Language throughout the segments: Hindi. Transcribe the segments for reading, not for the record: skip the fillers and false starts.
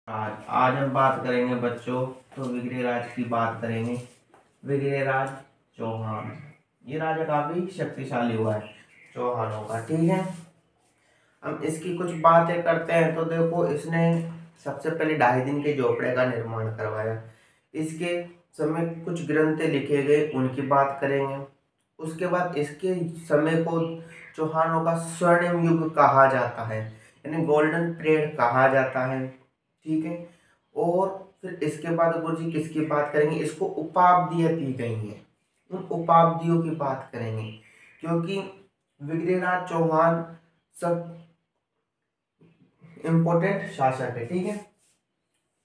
आज हम बात करेंगे बच्चों। तो विग्रहराज की बात करेंगे। विग्रहराज चौहान, ये राजा काफी शक्तिशाली हुआ है चौहानों का। ठीक है, हम इसकी कुछ बातें करते हैं। तो देखो, इसने सबसे पहले 2.5 दिन के झोपड़े का निर्माण करवाया। इसके समय कुछ ग्रंथ लिखे गए, उनकी बात करेंगे। उसके बाद इसके समय को चौहानों का स्वर्णिम युग कहा जाता है, यानी गोल्डन पीरियड कहा जाता है। ठीक है, और फिर इसके बाद गुरु जी किसकी बात करेंगे, इसको उपाधियां दी गई हैं, उन उपाधियों की बात करेंगे, क्योंकि विग्रहराज चौहान सब इम्पोर्टेंट शासक है। ठीक है,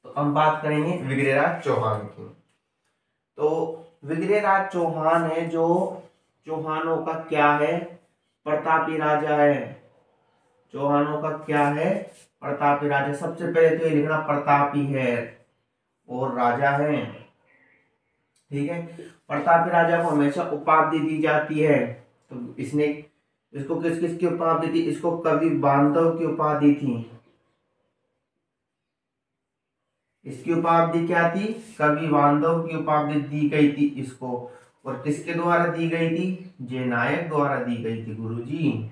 तो हम बात करेंगे विग्रहराज चौहान की। तो विग्रहराज चौहान है जो चौहानों का क्या है, प्रतापी राजा है। चौहानों का क्या है, प्रतापी राजा। सबसे पहले तो ये लिखना प्रतापी है और राजा है। ठीक है, प्रतापी राजा को हमेशा उपाधि दी जाती है। तो इसने इसको किस किस की उपाधि थी, इसको कवि बांधव की उपाधि थी। इसकी उपाधि क्या थी, कवि बांधव की उपाधि दी गई थी इसको। और किसके द्वारा दी गई थी, जयनायक द्वारा दी गई थी गुरुजी।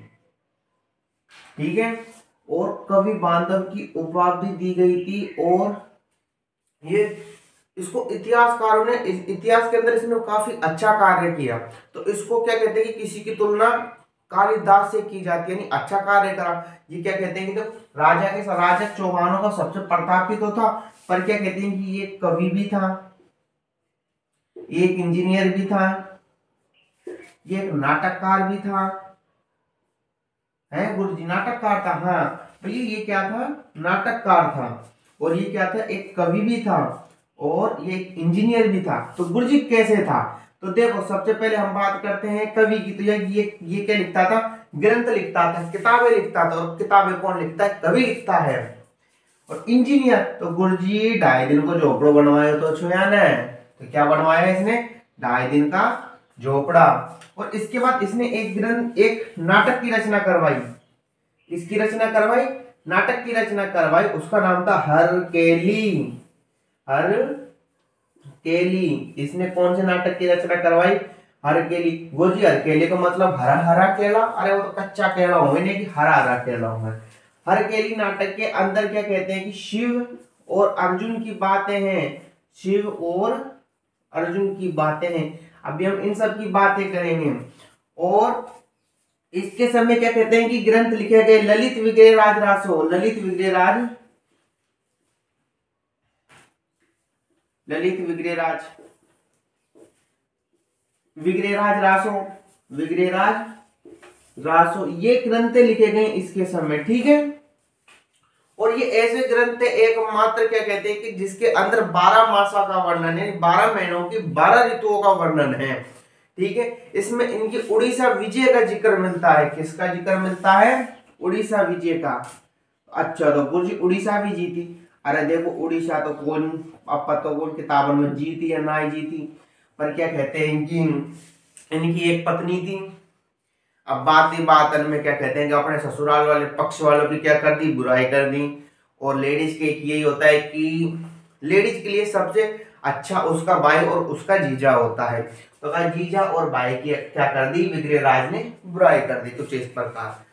ठीक है, और कवि बांधव की उपाधि दी गई थी। और ये इसको इतिहासकारों ने इतिहास के अंदर इसने काफी अच्छा कार्य किया। तो इसको क्या कहते हैं कि किसी की तुलना कालिदास से की जाती है, यानी अच्छा कार्य करा। ये क्या कहते हैं कि तो राजा चौहानों का सबसे प्रतापी तो था, पर क्या कहते हैं कि ये कवि भी था, एक इंजीनियर भी था, ये एक नाटककार भी था। है गुरु जी, नाटककार था। हाँ भैया, ये क्या था, नाटककार था। और ये क्या था, एक कवि भी था, और ये एक इंजीनियर भी था। तो गुरु जी कैसे था, तो देखो सबसे पहले हम बात करते हैं कवि की। तो ये क्या लिखता था, ग्रंथ लिखता था, किताबें लिखता था। और किताबें कौन लिखता है, कवि लिखता है। और इंजीनियर, तो गुरु जी 2.5 दिन को झोपड़ो बनवाया तो छुया ने। तो क्या बनवाया इसने, 2.5 दिन का झोपड़ा। और इसके बाद इसने एक नाटक की रचना करवाई। इसकी रचना करवाई, नाटक की रचना करवाई, उसका नाम था हरकेली। हरकेली, इसने कौन से नाटक की रचना करवाई, हरकेली। वो जी, हरकेली का मतलब हरा हरा केला। अरे वो तो कच्चा केला होगा, नहीं कि हरा हरा केला होगा। हरकेली नाटक के अंदर क्या कहते हैं कि शिव और अर्जुन की बातें हैं। शिव और अर्जुन की बातें हैं। अभी हम इन सब की बातें करेंगे। और इसके समय क्या कहते हैं कि ग्रंथ लिखे गए ललित विग्रहराज रासो। ललित विग्रहराज विग्रहराज रासो, विग्रहराज रासो, ये ग्रंथ लिखे गए इसके समय। ठीक है, और ये ऐसे ग्रंथ एकमात्र क्या कहते हैं कि जिसके अंदर 12 मासा का वर्णन है, 12 महीनों की 12 ऋतुओं का वर्णन है। ठीक है, इसमें इनकी उड़ीसा विजय का जिक्र मिलता है। किसका जिक्र मिलता है, उड़ीसा विजय का। अच्छा, तो गुरु जी उड़ीसा भी जीती। अरे देखो, उड़ीसा तो कौन, अब तो कौन किताबों में जीती या ना जीती, पर क्या कहते हैं कि इनकी एक पत्नी थी। अब बात ही बात में क्या कहते हैं कि अपने ससुराल वाले पक्ष वालों की क्या कर दी, बुराई कर दी। और लेडीज के एक यही होता है कि लेडीज के लिए सबसे अच्छा उसका भाई और उसका जीजा होता है। तो अगर जीजा और भाई की क्या कर दी, विग्रहराज ने बुराई कर दी कुछ इस प्रकार।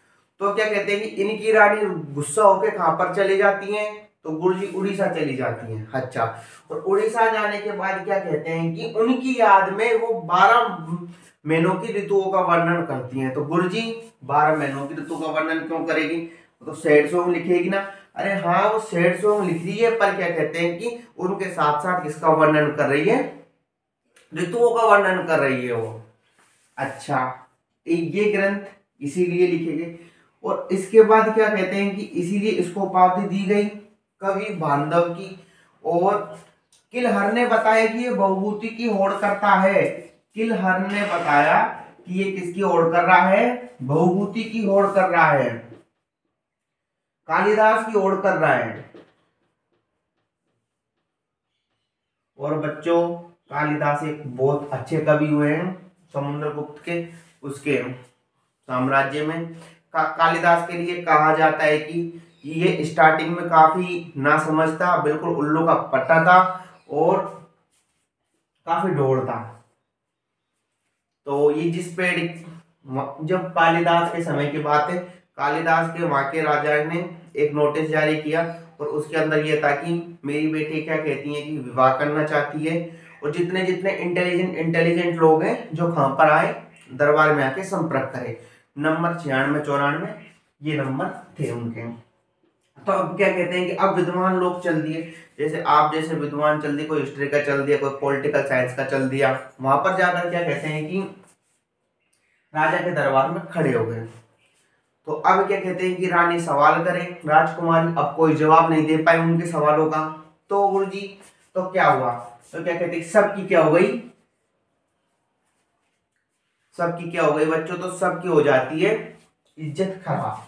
तो क्या कहते हैं कि इनकी रानी गुस्सा होकर कहां पर चली जाती हैं, तो गुरु जी उड़ीसा चली जाती हैं। अच्छा, और उड़ीसा जाने के बाद क्या कहते हैं कि उनकी याद में वो 12 महीनों की ऋतुओं का वर्णन करती हैं। तो गुरु जी 12 महीनों की ऋतु का वर्णन क्यों करेगी, तो सैड सॉन्ग लिखेगी ना। अरे हाँ, वो सैड सॉन्ग लिख रही है, पर क्या कहते हैं कि उनके साथ साथ किसका वर्णन कर रही है, ऋतुओं का वर्णन कर रही है वो। अच्छा, ये ग्रंथ इसीलिए लिखे गए। और इसके बाद क्या कहते हैं कि इसीलिए इसको उपाधि दी गई कवि बांधव की। और किलहर ने बताया कि ये बहुभूति की होड़ करता है। किलहर ने बताया कि ये किसकी होड़ कर रहा है, बहुभूति की होड़ कर रहा है, कालिदास की होड़ कर रहा है। और बच्चों, कालिदास एक बहुत अच्छे कवि हुए हैं समुद्रगुप्त के उसके साम्राज्य में। कालिदास के लिए कहा जाता है कि ये स्टार्टिंग में काफी ना समझता, बिल्कुल उल्लू का पट्टा था और काफी ढोल था। तो ये जिस पेड़, जब कालिदास के समय की बात है, कालिदास के वहां के राजा ने एक नोटिस जारी किया और उसके अंदर ये था कि मेरी बेटी क्या कहती है कि विवाह करना चाहती है, और जितने जितने इंटेलिजेंट लोग हैं जो वहां पर आए दरबार में आके संपर्क करे। नंबर 96 94 ये नंबर थे उनके। तो अब क्या कहते हैं कि अब विद्वान लोग चल दिए, जैसे आप जैसे विद्वान चल दिए, कोई हिस्ट्री का चल दिया, कोई पॉलिटिकल साइंस का चल दिया, वहां पर जाकर क्या कहते हैं कि राजा के दरबार में खड़े हो गए। तो अब क्या कहते हैं कि रानी सवाल करे, राजकुमारी अब कोई जवाब नहीं दे पाए उनके सवालों का। तो गुरुजी तो क्या हुआ, तो क्या कहते हैं सबकी क्या हो गई, सबकी क्या हो गई बच्चों, तो सबकी हो जाती है इज्जत खराब।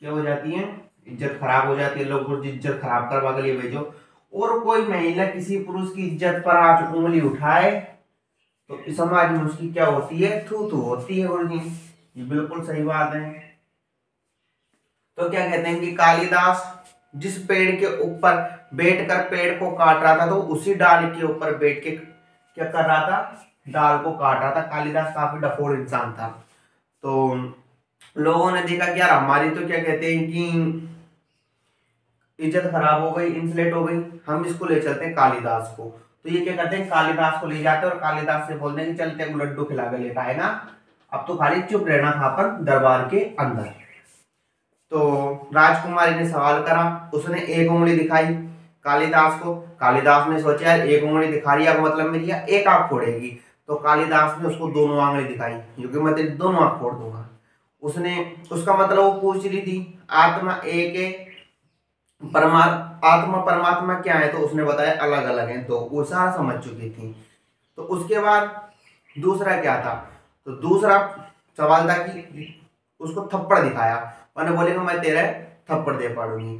क्या हो जाती है, इज्जत खराब हो जाती है। लोग गुरुजी इज्जत खराब करवा के लिए भेजो। और कोई महिला किसी पुरुष की इज्जत पर आज उंगली उठाए तो इस समाज में उसकी क्या होती है, थू थू होती है गुरुजी। ये बिल्कुल सही बात है। तो क्या कहते हैं कि कालिदास जिस पेड़ के ऊपर बैठकर पेड़ को काट रहा था, तो उसी डाल के ऊपर बैठ के क्या कर रहा था, डाल को काट रहा था। कालिदास काफी डफोड़ इंसान था। तो लोगों ने देखा कि यार हमारी तो क्या कहते हैं कि इज्जत खराब हो गई, इंसलेट हो गई, हम इसको ले चलते हैं कालिदास को। तो ये क्या करते हैं, कालिदास को ले जाते हैं और कालिदास से बोलते हैं कि चलते हैं लड्डू खिला के लेकर आएगा, अब तो खाली चुप रहना था अपन दरबार के अंदर। तो राजकुमारी ने सवाल करा, उसने एक उंगली दिखाई कालिदास को। कालिदास ने सोचा यार एक उंगली दिखा रही है मतलब मेरी एक आंख फोड़ेगी। तो कालिदास ने उसको दोनों आंगली दिखाई, क्योंकि मैं तेरी दोनों आंख फोड़ दूंगा। उसने उसका मतलब वो पूछ रही थी आत्मा एक है, आत्मा परमात्मा क्या है, तो उसने बताया अलग अलग है। तो वो सारा समझ चुकी थी। तो उसके बाद दूसरा क्या था, तो दूसरा सवाल था कि उसको थप्पड़ दिखाया, मैंने बोले मैं तेरे थप्पड़ दे पाऊंगी।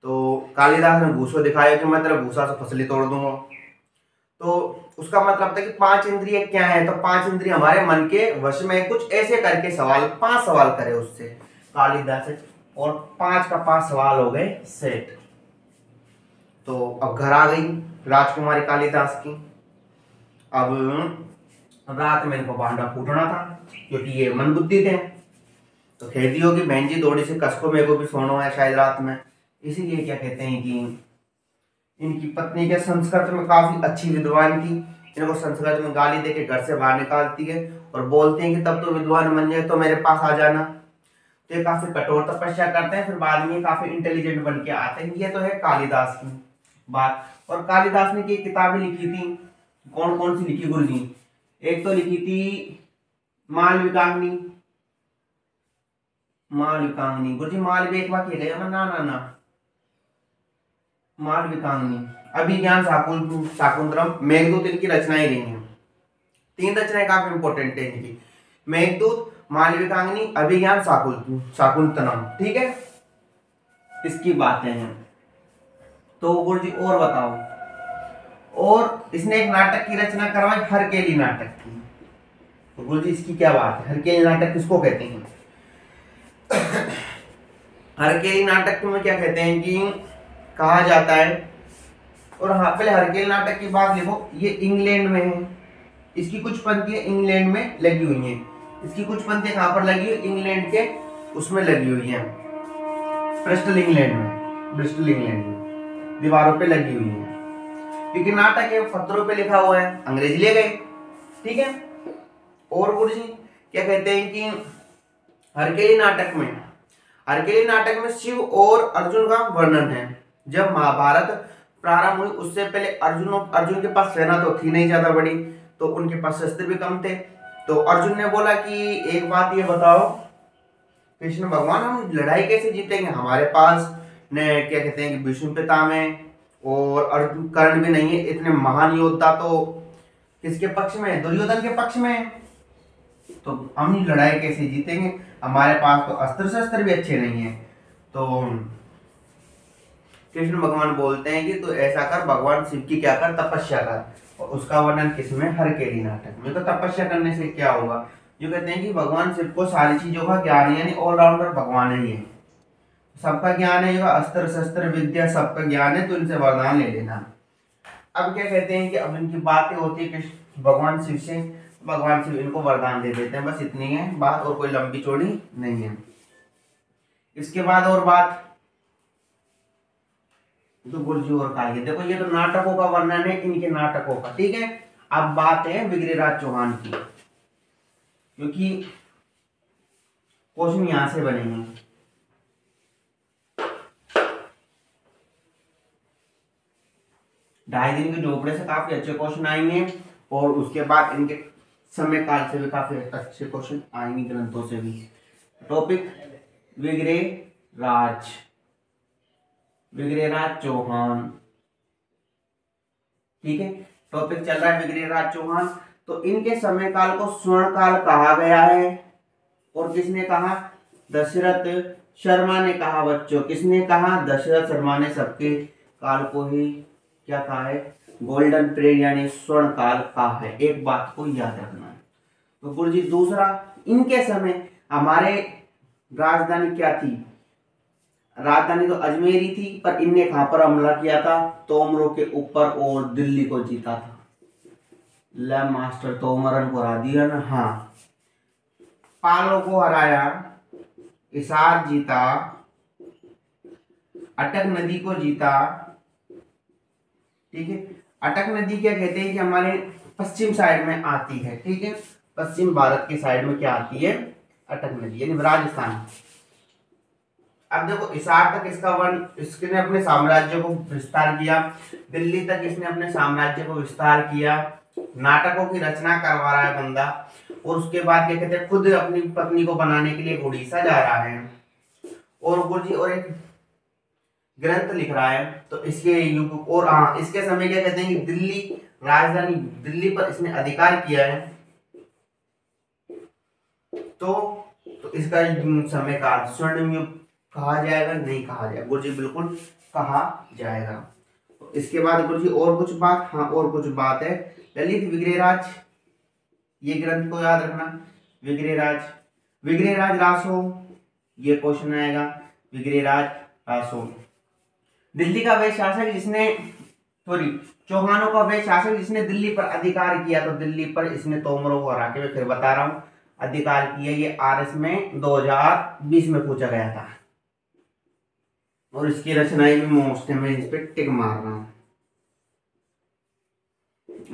तो कालिदास ने घूसो दिखाया कि मैं तेरे घूसा से फसली तोड़ दूंगा। तो उसका मतलब था कि 5 इंद्रिय क्या है, तो 5 इंद्रिय हमारे मन के वश में, कुछ ऐसे करके सवाल 5 सवाल करे उससे कालिदास से, और 5 का 5 सवाल हो गए सेट। तो अब घर आ गई राजकुमारी कालिदास की। अब रात में इनको भांडा फूटना था, क्योंकि ये मन बुद्धि थे। तो कहती होगी बहन जी थोड़ी सी कसको, मेरे को भी सोना है शायद रात में। इसीलिए क्या कहते हैं कि इनकी पत्नी के संस्कृत में काफी अच्छी विद्वान थी, इनको संस्कृत में गाली देके घर से बाहर निकालती है और बोलते हैं कि तब तो विद्वान बन जाए तो मेरे पास आ जाना। तो ये काफी कठोर तपस्या करते हैं, फिर बाद में काफी इंटेलिजेंट बन के आते हैं। ये तो है कालिदास की बात। और कालिदास ने की किताबें लिखी थी, कौन कौन सी लिखी गुरुजी, एक तो लिखी थी मालविकाग्नि। मालविकाग्नि गुरुजी, मालवी एक बार गया ना ना ना मालविकाग्नि, अभिज्ञान शाकुंतलम, मेघदूत इनकी रचनाएं रही हैं। 3 रचनाएं काफी इंपॉर्टेंट है इनकी, मेघदूत, मालविकाग्नि, अभिज्ञान शाकुंतलम। ठीक है, इसकी बातें हैं। तो गुरुजी और बताओ, और इसने एक नाटक की रचना करवाई, हरकेली नाटक की। तो गुरुजी इसकी क्या बात है, हरकेली नाटक किसको कहते हैं? हरकेली नाटक में क्या कहते हैं कि कहा जाता है, और हाँ पहले हरकेली नाटक की बात लिखो, ये इंग्लैंड में है। इसकी कुछ पंक्तियां इंग्लैंड में लगी हुई हैं, इसकी कुछ पंक्तियां कहां पर लगी हुई, इंग्लैंड के उसमें लगी हुई हैं, ब्रिस्टल इंग्लैंड में दीवारों पे लगी हुई है। क्योंकि नाटक है पत्रों पे लिखा हुआ है, अंग्रेजी ले गए। ठीक है, और गुरुजी क्या कहते हैं कि हरकेली नाटक में शिव और अर्जुन का वर्णन है। जब महाभारत प्रारंभ हुई उससे पहले अर्जुन के पास सेना तो थी नहीं ज्यादा बड़ी, तो उनके पास शस्त्र भी कम थे। तो अर्जुन ने बोला कि एक बात ये बताओ कृष्ण भगवान, हम लड़ाई कैसे जीतेंगे, हमारे पास ने क्या कहते हैं कि भीष्म पितामह है और अर्जुन कर्ण भी नहीं है, इतने महान योद्धा तो किसके पक्ष में है, दुर्योधन के पक्ष में है, तो हम लड़ाई कैसे जीतेंगे, हमारे पास तो अस्त्र शस्त्र भी अच्छे नहीं है। तो कृष्ण भगवान बोलते हैं कि तो ऐसा कर, भगवान शिव की क्या कर, तपस्या कर। और उसका वर्णन किसमें, हरकेली नाटक में। तो तपस्या करने से क्या होगा, जो कहते हैं कि भगवान शिव को सारी चीजों का ज्ञान है, यानी ऑलराउंडर भगवान ही है। सबका ज्ञान है, अस्त्र शस्त्र विद्या सबका ज्ञान है, तो इनसे वरदान ले लेना। अब क्या कहते हैं कि अब इनकी बातें होती है कि भगवान शिव से, भगवान शिव इनको वरदान दे देते हैं, बस इतनी है बात, और कोई लंबी चौड़ी नहीं है। इसके बाद और बात तो गुरुजी और कहा, देखो ये तो नाटकों का वर्णन है, इनके नाटकों का, ठीक है। अब बात है विग्रहराज चौहान की, क्योंकि क्वेश्चन यहां से बनेंगे। 2.5 दिन के झोपड़े से काफी अच्छे क्वेश्चन आएंगे, और उसके बाद इनके समय काल से भी काफी अच्छे क्वेश्चन आएंगे, ग्रंथों से भी। टॉपिक विग्रहराज, विग्रहराज चौहान, ठीक है। टॉपिक चल रहा है विग्रहराज चौहान। तो इनके समय काल को स्वर्ण काल कहा गया है, और किसने कहा? दशरथ शर्मा ने कहा बच्चों। किसने कहा? दशरथ शर्मा ने सबके काल को ही क्या कहा है? गोल्डन पीरियड यानी स्वर्ण काल कहा है। एक बात को याद रखना है। तो गुरुजी दूसरा, इनके समय हमारे राजधानी क्या थी? राजधानी तो अजमेर ही थी, पर इनने कहां पर हमला किया था? तोमरों के ऊपर, और दिल्ली को जीता था। ले मास्टर तोमरन को हरा दिया ना। हाँ, पालों को हराया, हिसार जीता, अटक नदी को जीता, ठीक है। अटक नदी क्या कहते हैं कि हमारे पश्चिम साइड में आती है, ठीक है। पश्चिम भारत के साइड में क्या आती है? अटक नदी, यानी राजस्थान। अब देखो, हिसार तक इसका इसने अपने साम्राज्य को विस्तार किया, दिल्ली तक इसने अपने साम्राज्य को विस्तार किया, नाटकों की रचना करवा रहा है बंदा, और उसके बाद क्या कहते हैं, खुद अपनी पत्नी को बनाने के लिए उड़ीसा जा रहा है, और गुरुजी और एक ग्रंथ लिख रहा है। तो इसके युग और हाँ, इसके समय क्या कहते हैं कि दिल्ली, राजधानी दिल्ली पर इसने अधिकार किया है। तो इसका समय काल स्वर्णिम युग कहा जाएगा? नहीं कहा जाएगा गुरुजी, बिल्कुल कहा जाएगा। तो इसके बाद गुरुजी और कुछ बात, हाँ और कुछ बात है। ललित विग्रहराज, ये ग्रंथ को याद रखना। विग्रहराज, विग्रहराज रासो, ये क्वेश्चन आएगा। विग्रहराज रासो, दिल्ली का वह शासक जिसने, सॉरी, चौहानों का वह शासक जिसने दिल्ली पर अधिकार किया। तो दिल्ली पर इसने तोमरों को हरा के, मैं फिर बता रहा हूं, अधिकार किया। ये आरएस में 2020 में पूछा गया था, और इसकी रचनाएं भी मोस्ट है, मैं इस पे टिक मार रहा हूं।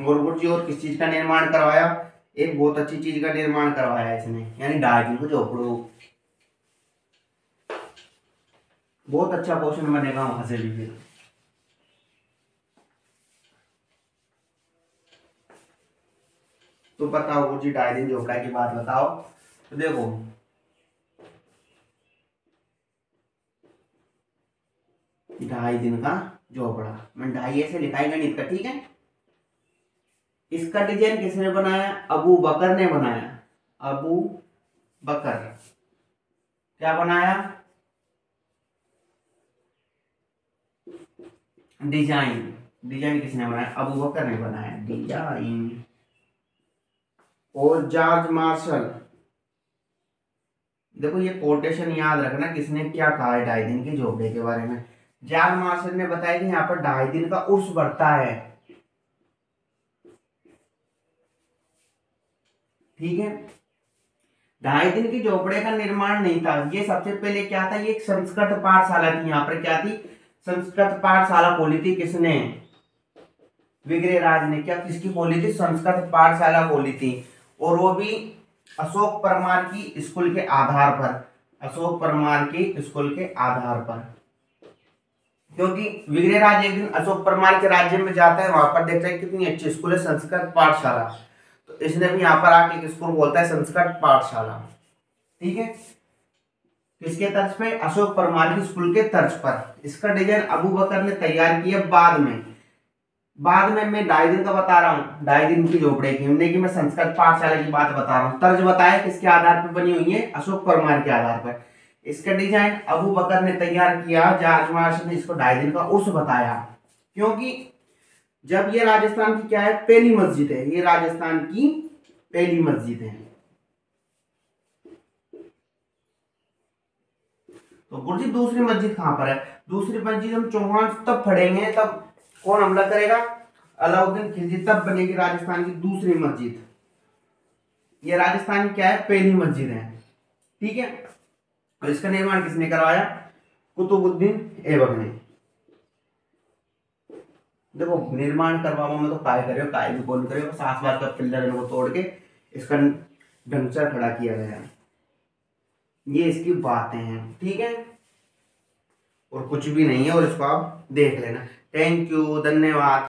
और किस चीज का निर्माण करवाया? एक बहुत अच्छी चीज का निर्माण करवाया इसने, यानी 2.5 दिन को झोपड़ों। बहुत अच्छा क्वेश्चन बनेगा वहां से भी फिर। तो बताओ गुरुजी, 2.5 दिन झोपड़ा की बात बताओ। तो देखो, ढाई दिन का झोपड़ा, मैं 2.5 ऐसे लिखा है गणित का, ठीक है। इसका डिजाइन किसने बनाया? अबू बकर ने बनाया। अबू बकर क्या बनाया? डिजाइन, डिजाइन किसने बनाया? अबू बकर ने बनाया डिजाइन। और जॉर्ज मार्शल, देखो ये कोटेशन याद रखना, किसने क्या कहा है 2.5 दिन के झोपड़े के बारे में। जॉर्ज मार्शल ने बताया कि यहाँ पर 2.5 दिन का उर्स बढ़ता है, ठीक है। 2.5 दिन की झोपड़े का निर्माण नहीं था, ये सबसे पहले क्या था, ये एक संस्कृत पाठशाला थी। यहाँ पर क्या थी? संस्कृत पाठशाला खोली थी। किसने? विग्रहराज ने। क्या किसकी खोली थी? संस्कृत पाठशाला खोली थी, और वो भी अशोक परमार की स्कूल के आधार पर। अशोक परमार की स्कूल के आधार पर, क्योंकि विग्रहराज एक दिन अशोक परमार के राज्य में जाता है, वहां पर देखता है कितनी अच्छी स्कूल है, संस्कृत पाठशाला। तो इसने भी यहाँ पर आके स्कूल बोलता है संस्कृत पाठशाला, ठीक है। किसके तर्ज पे? अशोक परमार की स्कूल के तर्ज पर। इसका डिजाइन अबू बकर ने तैयार किया बाद में। मैं 2.5 दिन का बता रहा हूँ, 2.5 दिन की झोपड़े की, हमने कि मैं संस्कृत पाठशाला की बात बता रहा हूँ। तर्ज बताया किसके आधार पर बनी हुई है? अशोक परमार के आधार पर। इसका डिजाइन अबू बकर ने तैयार किया, जॉर्ज मार्शल ने इसको 2.5 दिन का उर्स बताया। क्योंकि जब ये राजस्थान की क्या है? पहली मस्जिद है, ये राजस्थान की पहली मस्जिद है। तो गुरुजी दूसरी मस्जिद कहाँ पर है? दूसरी मस्जिद हम चौहान तब पढ़ेंगे, तब कौन हमला करेगा? अलाउद्दीन खिलजी, तब बनेगी राजस्थान की दूसरी मस्जिद। ये राजस्थान की क्या है? पहली मस्जिद है, ठीक है। और इसका निर्माण किसने करवाया? कुतुबुद्दीन ऐबक ने। देखो निर्माण करवाओ में तो काय करे, काय भी कौन करे, बस आसपास का पिलर को तोड़ के इसका ढांचा खड़ा किया गया। ये इसकी बातें हैं, ठीक है, और कुछ भी नहीं है, और इसको आप देख लेना। थैंक यू, धन्यवाद।